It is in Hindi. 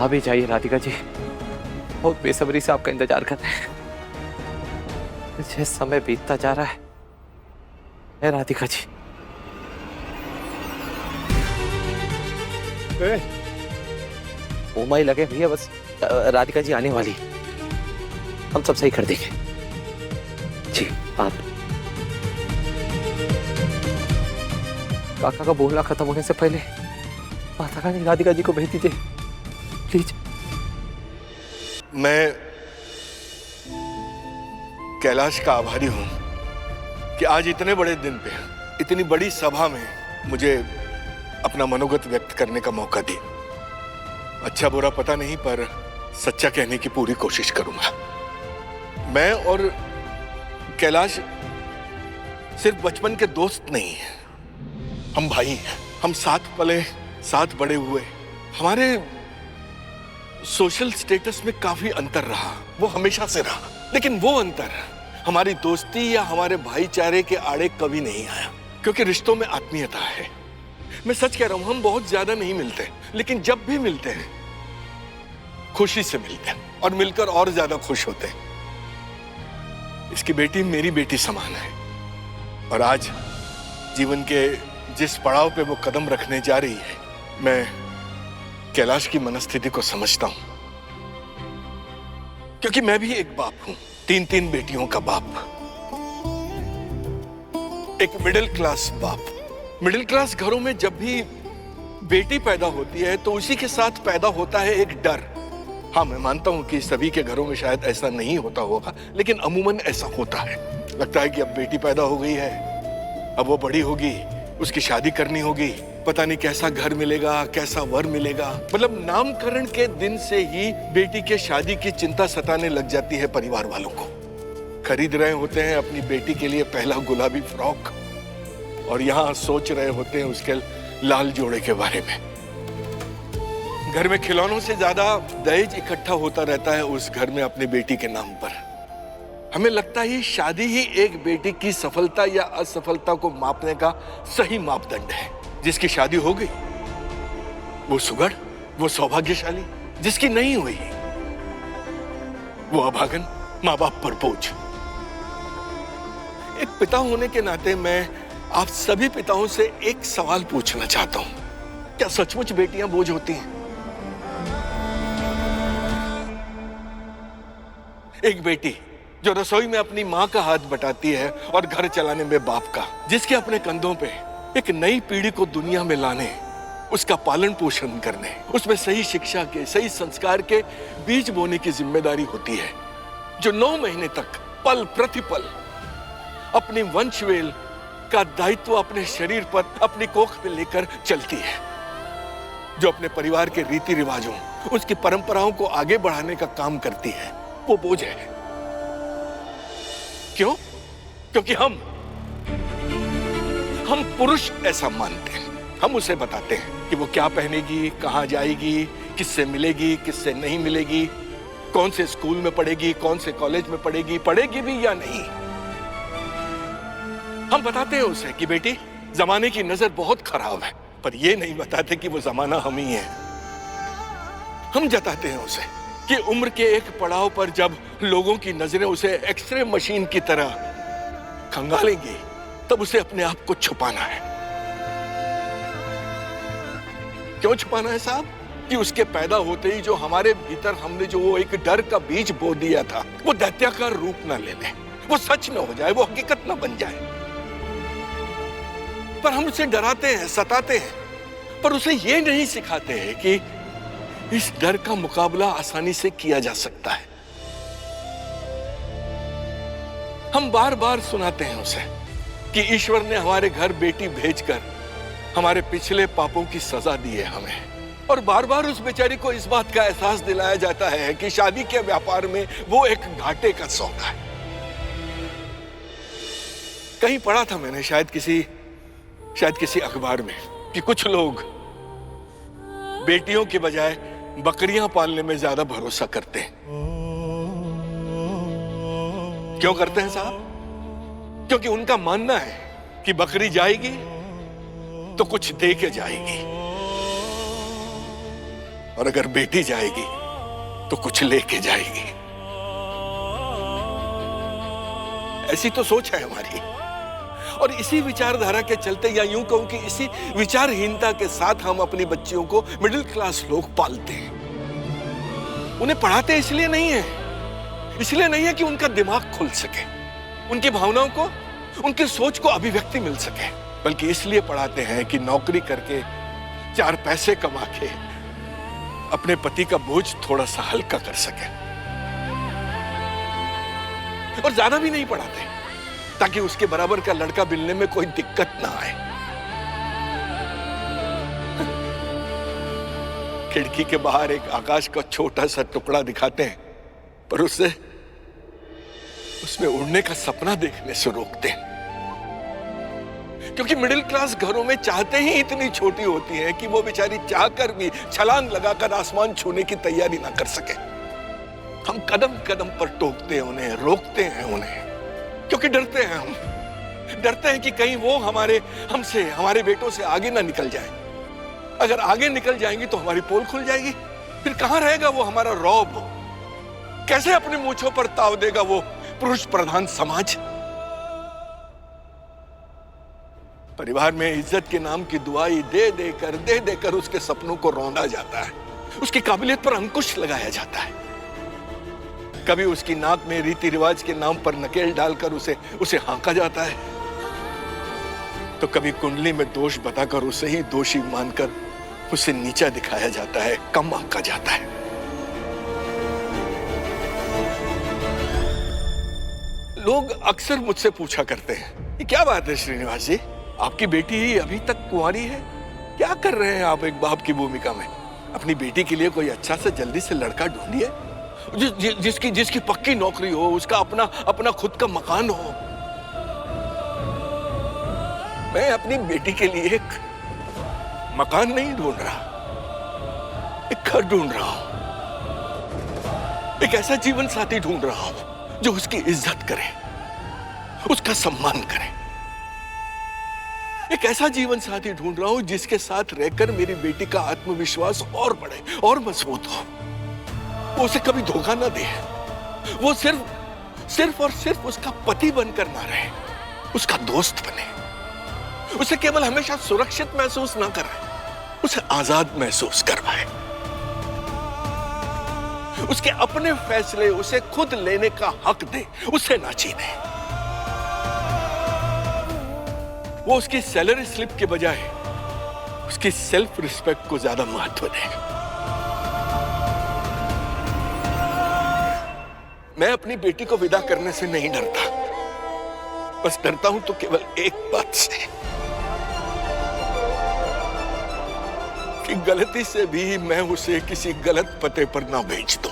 आप भी जाइए राधिका जी, बहुत बेसब्री से आपका इंतजार कर रहे हैं। जैसे समय बीतता जा रहा है राधिका जी। उमा ही लगे भैया, बस राधिका जी आने वाली, हम सब सही कर देंगे जी। आप काका का बोलना खत्म होने से पहले माता रानी राधिका जी को भेज दीजिए प्लीज। मैं कैलाश का आभारी हूं कि आज इतने बड़े दिन पे, इतनी बड़ी सभा में मुझे अपना मनोगत व्यक्त करने का मौका दिया। अच्छा बुरा पता नहीं, पर सच्चा कहने की पूरी कोशिश करूंगा। मैं और कैलाश सिर्फ बचपन के दोस्त नहीं हैं, हम भाई हैं। हम साथ पले, साथ बड़े हुए। हमारे सोशल स्टेटस में काफी अंतर रहा, वो हमेशा से रहा, लेकिन वो अंतर हमारी दोस्ती या हमारे भाईचारे के आड़े कभी नहीं आया, क्योंकि रिश्तों में आत्मीयता है। मैं सच कह रहा हूं, हम बहुत ज्यादा नहीं मिलते, लेकिन जब भी मिलते हैं खुशी से मिलते हैं और मिलकर और ज्यादा खुश होते हैं। इसकी बेटी मेरी बेटी समान है, और आज जीवन के जिस पड़ाव पे वो कदम रखने जा रही है, मैं कैलाश की मनस्थिति को समझता हूं, क्योंकि मैं भी एक बाप हूं, तीन बेटियों का बाप, एक मिडिल क्लास बाप। मिडिल क्लास घरों में जब भी बेटी पैदा होती है तो उसी के साथ पैदा होता है एक डर। हाँ, मैं मानता हूं कि सभी के घरों में शायद ऐसा नहीं होता होगा, लेकिन अमूमन ऐसा होता है। लगता है कि अब बेटी पैदा हो गई है, अब वो बड़ी होगी, उसकी शादी करनी होगी, पता नहीं कैसा घर मिलेगा, कैसा वर मिलेगा। मतलब नामकरण के दिन से ही बेटी के शादी की चिंता सताने लग जाती है परिवार वालों को। खरीद रहे होते हैं अपनी बेटी के लिए पहला गुलाबी फ्रॉक, और यहां सोच रहे होते हैं उसके लाल जोड़े के बारे में। घर में खिलौनों से ज्यादा दहेज इकट्ठा होता रहता है उस घर में अपनी बेटी के नाम पर। हमें लगता है शादी ही एक बेटी की सफलता या असफलता को मापने का सही मापदंड है। जिसकी शादी हो गई वो सुगढ़, वो सौभाग्यशाली। जिसकी नहीं हुई वो अभागन, माँ बाप पर बोझ। एक पिता होने के नाते मैं आप सभी पिताओं से एक सवाल पूछना चाहता हूं, क्या सचमुच बेटियां बोझ होती हैं? एक बेटी जो रसोई में अपनी मां का हाथ बटाती है और घर चलाने में बाप का, जिसके अपने कंधों पे एक नई पीढ़ी को दुनिया में लाने, उसका पालन पोषण करने, उसमें सही शिक्षा के, सही संस्कार के बीज बोने की जिम्मेदारी होती है, जो 9 महीने तक पल प्रतिपल अपनी वंशवेल का दायित्व अपने शरीर पर, अपनी कोख में लेकर चलती है, जो अपने परिवार के रीति रिवाजों, उसकी परंपराओं को आगे बढ़ाने का काम करती है, वो बोझ है। क्यों? क्योंकि हम पुरुष ऐसा मानते हैं। हम उसे बताते हैं कि वो क्या पहनेगी, कहां जाएगी, किससे मिलेगी, किससे नहीं मिलेगी, कौन से स्कूल में पढ़ेगी, कौन से कॉलेज में पढ़ेगी, पढ़ेगी भी या नहीं। हम बताते हैं उसे कि बेटी जमाने की नजर बहुत खराब है, पर ये नहीं बताते कि वो जमाना हम ही है। हम जताते हैं उसे कि उम्र के एक पड़ाव पर जब लोगों की नजरें उसे एक्सरे मशीन की तरह खंगालेंगी, तब उसे अपने आप को छुपाना है। क्यों छुपाना है साहब? कि उसके पैदा होते ही जो हमारे भीतर हमने जो वो एक डर का बीज बो दिया था, वो दैत्याकार रूप ना ले ले, वो सच न हो जाए, वो हकीकत ना बन जाए। पर हम उसे डराते हैं, सताते हैं, पर उसे ये नहीं सिखाते हैं कि इस डर का मुकाबला आसानी से किया जा सकता है। हम बार बार सुनाते हैं उसे कि ईश्वर ने हमारे घर बेटी भेजकर हमारे पिछले पापों की सजा दी है हमें, और बार बार उस बेचारी को इस बात का एहसास दिलाया जाता है कि शादी के व्यापार में वो एक घाटे का सौदा है। कहीं पढ़ा था मैंने, शायद किसी अखबार में, कि कुछ लोग बेटियों के बजाय बकरियां पालने में ज्यादा भरोसा करते हैं। क्यों करते हैं साहब? क्योंकि उनका मानना है कि बकरी जाएगी तो कुछ दे के जाएगी, और अगर बेटी जाएगी तो कुछ लेके जाएगी। ऐसी तो सोच है हमारी, और इसी विचारधारा के चलते, या यूं कहूं कि इसी विचारहीनता के साथ हम अपनी बच्चियों को मिडिल क्लास लोग पालते हैं। उन्हें पढ़ाते इसलिए नहीं है कि उनका दिमाग खुल सके, उनकी भावनाओं को, उनकी सोच को अभिव्यक्ति मिल सके, बल्कि इसलिए पढ़ाते हैं कि नौकरी करके 4 पैसे कमा के अपने पति का बोझ थोड़ा सा हल्का कर सके। और ज्यादा भी नहीं पढ़ाते ताकि उसके बराबर का लड़का मिलने में कोई दिक्कत ना आए। खिड़की के बाहर एक आकाश का छोटा सा टुकड़ा दिखाते हैं, पर उसमें उड़ने का सपना देखने से रोकते हैं, क्योंकि मिडिल क्लास घरों में चाहते ही इतनी छोटी होती हैं कि वो बेचारी चाहकर भी छलांग लगाकर आसमान छूने की तैयारी ना कर सके। हम कदम कदम पर टोकते हैं उन्हें, रोकते हैं उन्हें, क्योंकि डरते हैं। हम डरते हैं कि कहीं वो हमसे, हमारे बेटों से आगे ना निकल जाए। अगर आगे निकल जाएंगी तो हमारी पोल खुल जाएगी, फिर कहां रहेगा वो हमारा रौब? कैसे अपनी मूंछों पर ताव देगा वो पुरुष प्रधान समाज? परिवार में इज्जत के नाम की दुआई दे देकर उसके सपनों को रौंदा जाता है, उसकी काबिलियत पर अंकुश लगाया जाता है। कभी उसकी नाक में रीति रिवाज के नाम पर नकेल डालकर उसे हाँका जाता है, तो कभी कुंडली में दोष बताकर उसे ही दोषी मानकर उसे नीचा दिखाया जाता है, कम आंका जाता है। लोग अक्सर मुझसे पूछा करते हैं, ये क्या बात है श्रीनिवास जी, आपकी बेटी ही अभी तक कुंवारी है, क्या कर रहे हैं आप एक बाप की भूमिका में? अपनी बेटी के लिए कोई अच्छा सा जल्दी से लड़का ढूंढिए, जिसकी पक्की नौकरी हो, उसका अपना खुद का मकान हो। मैं अपनी बेटी के लिए एक मकान नहीं ढूंढ रहा, एक घर ढूंढ रहा हूं, एक ऐसा जीवन साथी ढूंढ रहा हूं जो उसकी इज्जत करे, उसका सम्मान करे। एक ऐसा जीवन साथी ढूंढ रहा हूं जिसके साथ रहकर मेरी बेटी का आत्मविश्वास और बढ़े और मजबूत हो। वो उसे कभी धोखा ना दे, वो सिर्फ और सिर्फ उसका पति बनकर ना रहे, उसका दोस्त बने, उसे केवल हमेशा सुरक्षित महसूस ना कराए, उसे आजाद महसूस करवाए, उसके अपने फैसले उसे खुद लेने का हक दे, उसे ना छीने। वो उसकी सैलरी स्लिप के बजाय उसकी सेल्फ रिस्पेक्ट को ज्यादा महत्व दे। मैं अपनी बेटी को विदा करने से नहीं डरता, बस डरता हूं तो केवल एक बात से, कि गलती से भी मैं उसे किसी गलत पते पर ना भेज दूं।